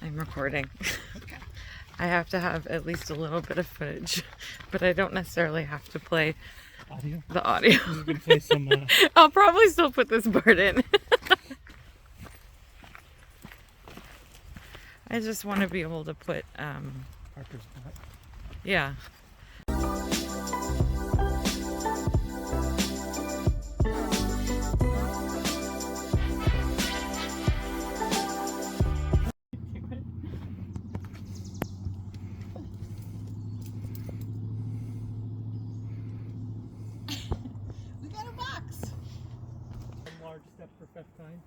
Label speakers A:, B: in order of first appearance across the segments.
A: I'm recording. I have to have at least a little bit of footage, but I don't necessarily have to play the audio.
B: You can play some.
A: I'll probably still put this part in. I just want to be able to put,
B: Parker's butt.
A: yeah.
C: We got a box.
B: One large step for Festine.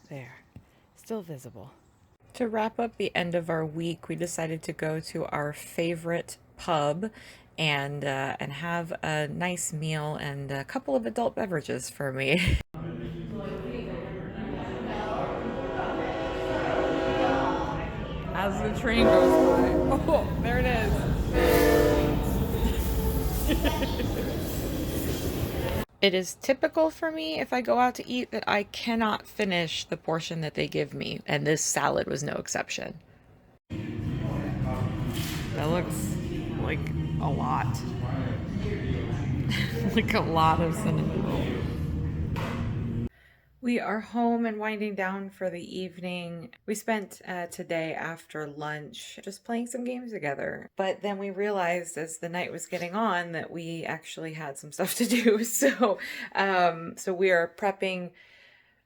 A: There, still visible. To wrap up the end of our week, we decided to go to our favorite pub and have a nice meal and a couple of adult beverages for me. As the train goes by. Oh, there it is. It is typical for me if I go out to eat that I cannot finish the portion that they give me, and this salad was no exception. That looks like a lot. Like a lot of cinnamon roll. We are home and winding down for the evening. We spent today after lunch just playing some games together. But then we realized as the night was getting on that we actually had some stuff to do. So we are prepping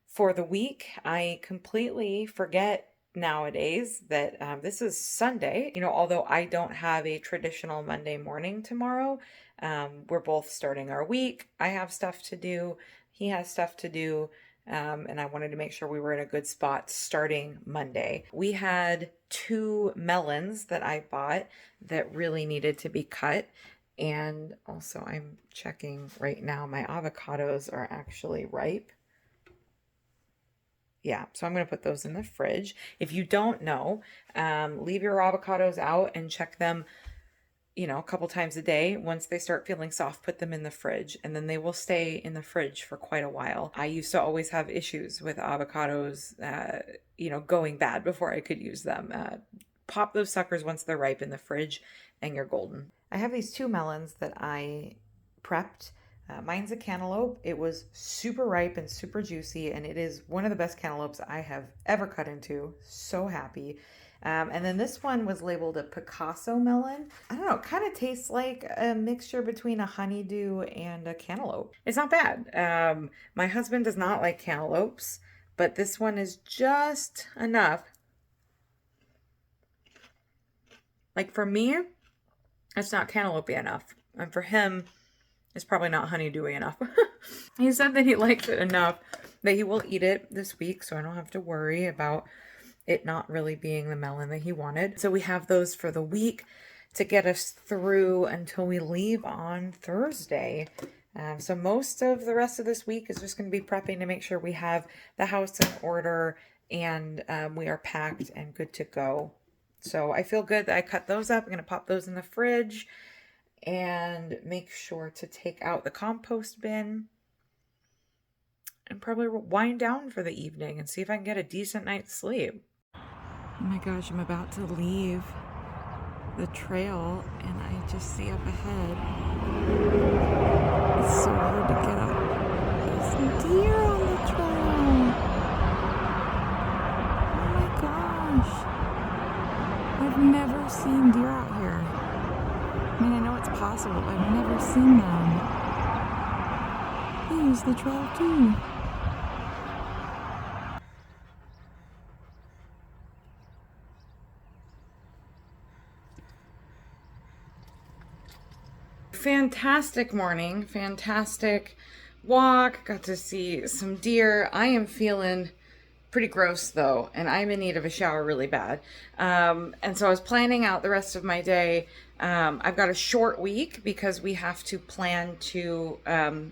A: for the week. I completely forget nowadays that this is Sunday. You know, although I don't have a traditional Monday morning tomorrow, we're both starting our week. I have stuff to do. He has stuff to do. And I wanted to make sure we were in a good spot starting Monday. We had 2 melons that I bought that really needed to be cut. And also I'm checking right now, my avocados are actually ripe. Yeah, so I'm going to put those in the fridge. If you don't know, leave your avocados out and check them, you know, a couple times a day. Once they start feeling soft, put them in the fridge, and then they will stay in the fridge for quite a while. I used to always have issues with avocados, you know, going bad before I could use them. Pop those suckers once they're ripe in the fridge and you're golden. I have these 2 melons that I prepped. Mine's a cantaloupe. It was super ripe and super juicy, and it is one of the best cantaloupes I have ever cut into. So happy. And then this one was labeled a Picasso melon. I don't know, it kind of tastes like a mixture between a honeydew and a cantaloupe. It's not bad. My husband does not like cantaloupes, but this one is just enough. Like for me, it's not cantaloupe enough. And for him, it's probably not honeydewy enough. He said that he likes it enough that he will eat it this week, so I don't have to worry about it not really being the melon that he wanted. So we have those for the week to get us through until we leave on Thursday. So most of the rest of this week is just going to be prepping to make sure we have the house in order and we are packed and good to go. So I feel good that I cut those up. I'm going to pop those in the fridge and make sure to take out the compost bin and probably wind down for the evening and see if I can get a decent night's sleep. Oh my gosh, I'm about to leave the trail and I just see up ahead. It's so hard to get up. There's some deer on the trail. Oh my gosh. I've never seen deer out here. I mean, I know it's possible, but I've never seen them. They use the trail too. Fantastic morning, fantastic walk, got to see some deer. I am feeling pretty gross though, and I'm in need of a shower really bad. And so I was planning out the rest of my day. I've got a short week because we have to plan to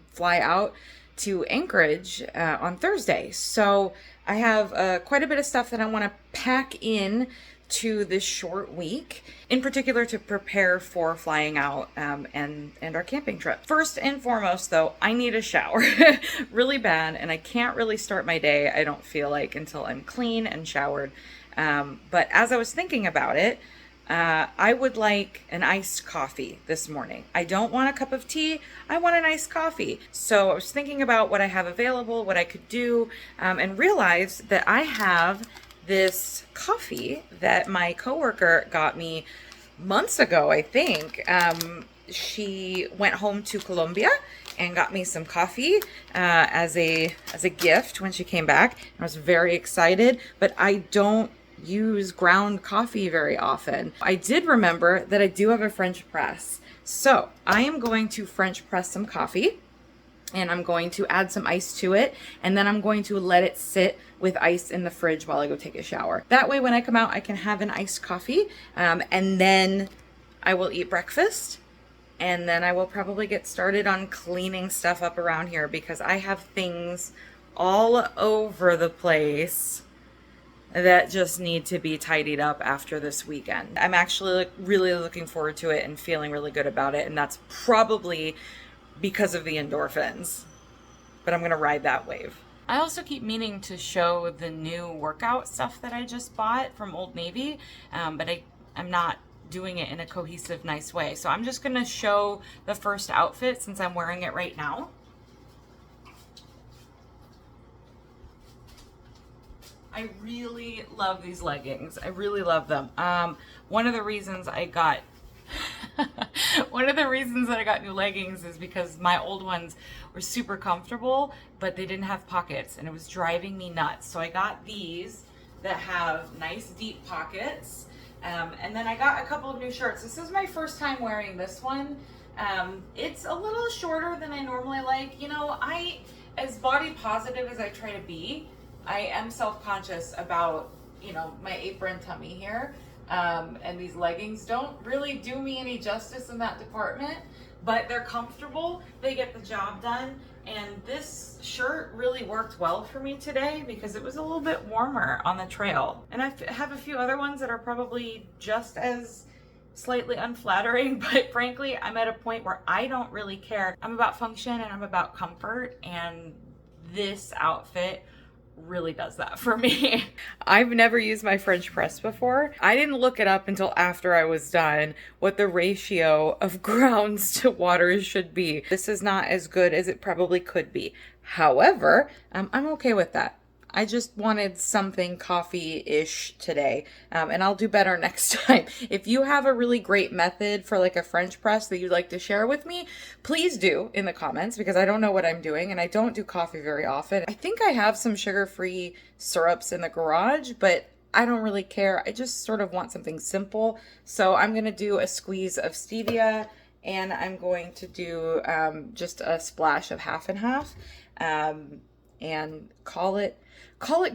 A: fly out to Anchorage on Thursday. So I have quite a bit of stuff that I want to pack in to this short week, in particular to prepare for flying out and our camping trip. First and foremost, though, I need a shower really bad, and I can't really start my day, I don't feel like, until I'm clean and showered. But as I was thinking about it, I would like an iced coffee this morning. I don't want a cup of tea. I want an iced coffee. So I was thinking about what I have available, what I could do, and realized that I have this coffee that my coworker got me months ago, I think. She went home to Colombia and got me some coffee as a gift when she came back. I was very excited, but I don't use ground coffee very often. I did remember that I do have a French press. So I am going to French press some coffee, and I'm going to add some ice to it, and then I'm going to let it sit with ice in the fridge while I go take a shower. That way when I come out, I can have an iced coffee, and then I will eat breakfast, and then I will probably get started on cleaning stuff up around here because I have things all over the place that just need to be tidied up after this weekend. I'm actually really looking forward to it and feeling really good about it, and that's probably because of the endorphins, but I'm gonna ride that wave. I also keep meaning to show the new workout stuff that I just bought from Old Navy, but I'm not doing it in a cohesive, nice way. So I'm just gonna show the first outfit since I'm wearing it right now. I really love these leggings. I really love them. One of the reasons I got new leggings is because my old ones were super comfortable, but they didn't have pockets, and it was driving me nuts. So I got these that have nice deep pockets, and then I got a couple of new shirts. This is my first time wearing this one. It's a little shorter than I normally like. You know, as body positive as I try to be, I am self-conscious about, you know, my apron tummy here. And these leggings don't really do me any justice in that department, but they're comfortable, they get the job done, and this shirt really worked well for me today because it was a little bit warmer on the trail. And I have a few other ones that are probably just as slightly unflattering, but frankly, I'm at a point where I don't really care. I'm about function and I'm about comfort, and this outfit really does that for me. I've never used my French press before. I didn't look it up until after I was done what the ratio of grounds to waters should be. This is not as good as it probably could be. However, I'm okay with that. I just wanted something coffee-ish today, and I'll do better next time. If you have a really great method for like a French press that you'd like to share with me, please do in the comments, because I don't know what I'm doing, and I don't do coffee very often. I think I have some sugar-free syrups in the garage, but I don't really care. I just sort of want something simple. So I'm going to do a squeeze of stevia, and I'm going to do just a splash of half and half, and call it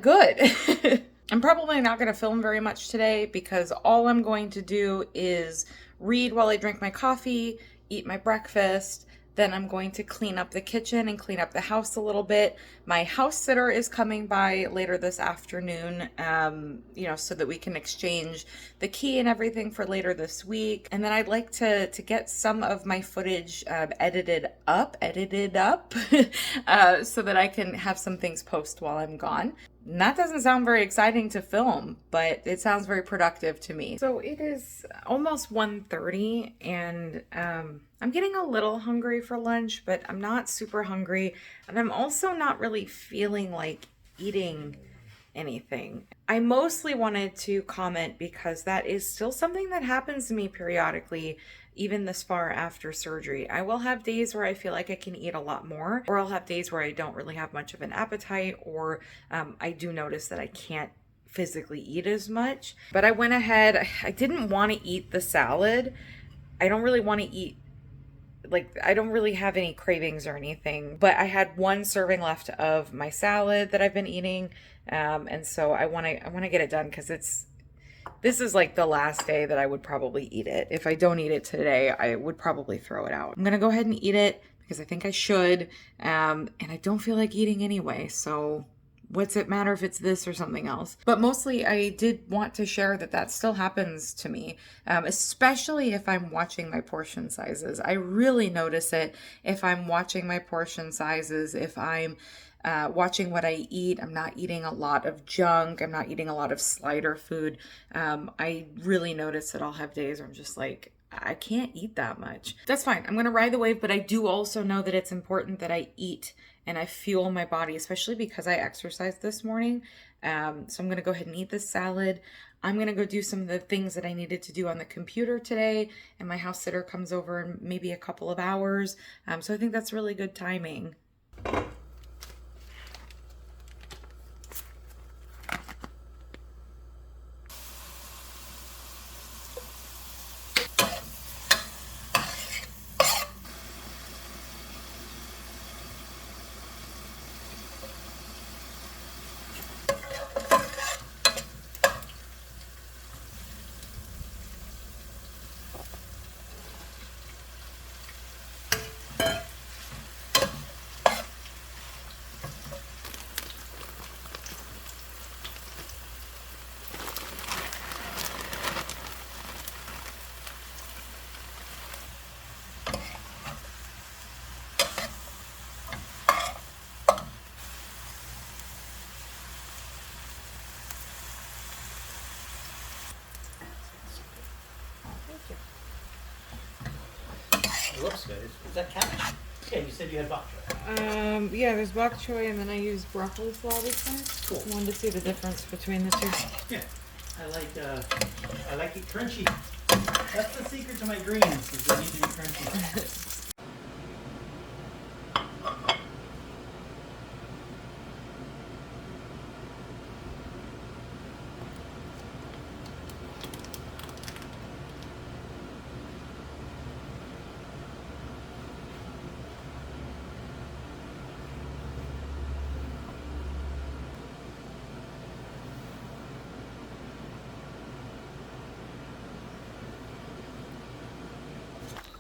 A: good. I'm probably not going to film very much today because all I'm going to do is read while I drink my coffee, eat my breakfast. Then I'm going to clean up the kitchen and clean up the house a little bit. My house sitter is coming by later this afternoon, so that we can exchange the key and everything for later this week. And then I'd like to get some of my footage edited up, so that I can have some things post while I'm gone. And that doesn't sound very exciting to film, but it sounds very productive to me. So it is almost 1:30, and I'm getting a little hungry for lunch, but I'm not super hungry. And I'm also not really feeling like eating anything. I mostly wanted to comment because that is still something that happens to me periodically, even this far after surgery. I will have days where I feel like I can eat a lot more, or I'll have days where I don't really have much of an appetite, or I do notice that I can't physically eat as much. But I went ahead, I didn't want to eat the salad. I don't really want to eat, I don't really have any cravings or anything, but I had one serving left of my salad that I've been eating. And so I want to get it done because this is like the last day that I would probably eat it. If I don't eat it today, I would probably throw it out. I'm going to go ahead and eat it because I think I should. And I don't feel like eating anyway. So what's it matter if it's this or something else? But mostly I did want to share that that still happens to me, especially if I'm watching my portion sizes. I really notice it if I'm watching my portion sizes, if I'm watching what I eat. I'm not eating a lot of junk. I'm not eating a lot of slider food. I really notice that I'll have days where I'm just like, I can't eat that much. That's fine. I'm going to ride the wave, but I do also know that it's important that I eat and I fuel my body, especially because I exercised this morning. So I'm going to go ahead and eat this salad. I'm going to go do some of the things that I needed to do on the computer today, and my house sitter comes over in maybe a couple of hours. So I think that's really good timing.
D: It looks good. Is that cabbage? Yeah, you said you had bok choy.
A: Yeah, there's bok choy and then I use broccoli slaw this time.
D: Cool.
A: I wanted to see the difference between the two.
D: Yeah. I like it crunchy. That's the secret to my greens, is they need to be crunchy.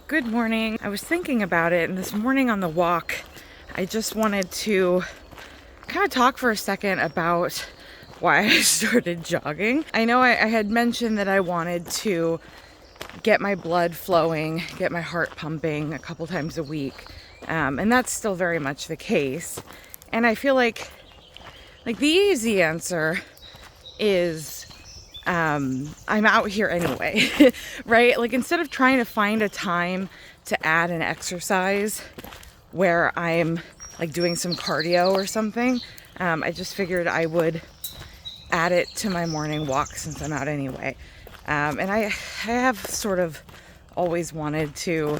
A: Good morning. I was thinking about it, and this morning on the walk, I just wanted to kind of talk for a second about why I started jogging. I know I had mentioned that I wanted to get my blood flowing, get my heart pumping a couple times a week, and that's still very much the case. And I feel like the easy answer is I'm out here anyway, right? Like, instead of trying to find a time to add an exercise where I'm like doing some cardio or something, I just figured I would add it to my morning walk since I'm out anyway. And I have sort of always wanted to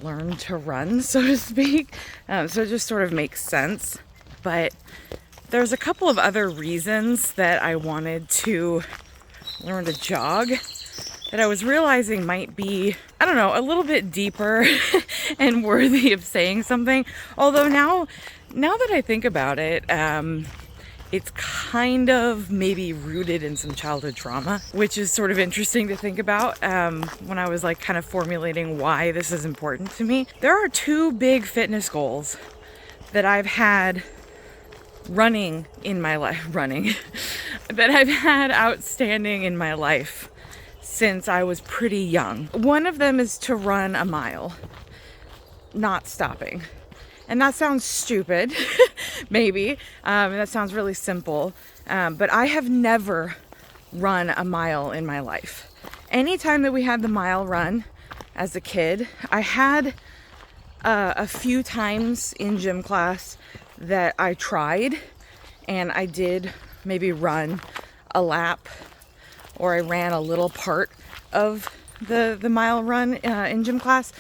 A: learn to run, so to speak. So it just sort of makes sense. But there's a couple of other reasons that I wanted to learn to jog that I was realizing might be, I don't know, a little bit deeper and worthy of saying something. Although now that I think about it, it's kind of maybe rooted in some childhood trauma, which is sort of interesting to think about when I was like kind of formulating why this is important to me. There are two big fitness goals that I've had that I've had outstanding in my life since I was pretty young. One of them is to run a mile, not stopping. And that sounds stupid, maybe. That sounds really simple. But I have never run a mile in my life. Anytime that we had the mile run as a kid, I had a few times in gym class that I tried, and I did maybe run a lap, or I ran a little part of the mile run in gym class,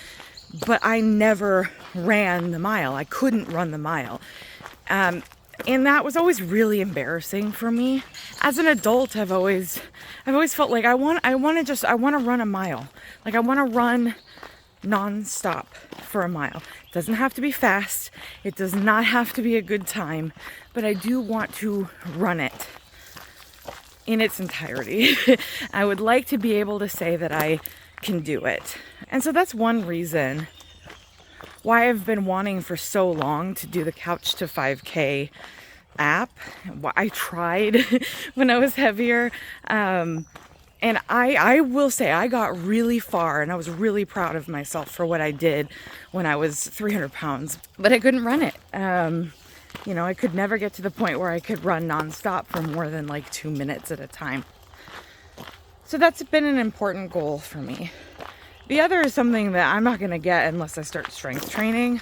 A: but I never ran the mile. I couldn't run the mile. And that was always really embarrassing for me. As an adult, I've always felt like I want to run a mile. Like, I want to run non-stop for a mile. It doesn't have to be fast. It does not have to be a good time, but I do want to run it in its entirety. I would like to be able to say that I can do it. And so that's one reason why I've been wanting for so long to do the Couch to 5K app. I tried when I was heavier. And I will say I got really far, and I was really proud of myself for what I did when I was 300 pounds, but I couldn't run it. You know, I could never get to the point where I could run nonstop for more than like 2 minutes at a time. So that's been an important goal for me. The other is something that I'm not going to get unless I start strength training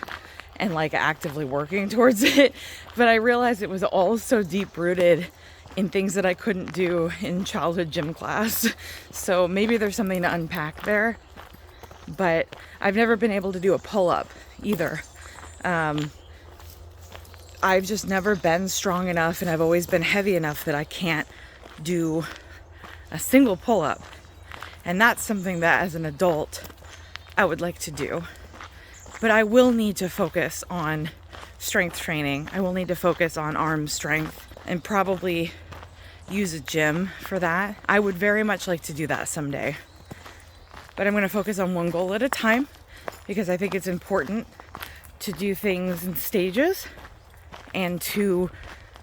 A: and like actively working towards it. But I realized it was all so deep rooted in things that I couldn't do in childhood gym class. So maybe there's something to unpack there. But I've never been able to do a pull-up either. I've just never been strong enough, and I've always been heavy enough that I can't do a single pull-up. And that's something that as an adult I would like to do. But I will need to focus on strength training. I will need to focus on arm strength and probably use a gym for that. I would very much like to do that someday. But I'm going to focus on one goal at a time because I think it's important to do things in stages and to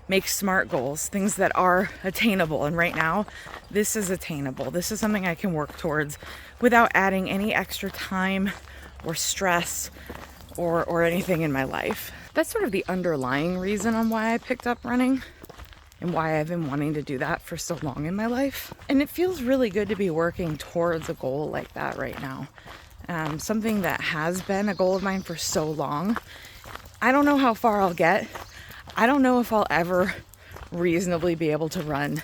A: make smart goals, things that are attainable. And right now, this is attainable. This is something I can work towards without adding any extra time or stress or anything in my life. That's sort of the underlying reason on why I picked up running and why I've been wanting to do that for so long in my life. And it feels really good to be working towards a goal like that right now. Something that has been a goal of mine for so long. I don't know how far I'll get. I don't know if I'll ever reasonably be able to run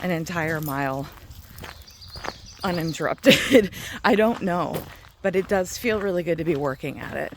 A: an entire mile uninterrupted. I don't know, but it does feel really good to be working at it.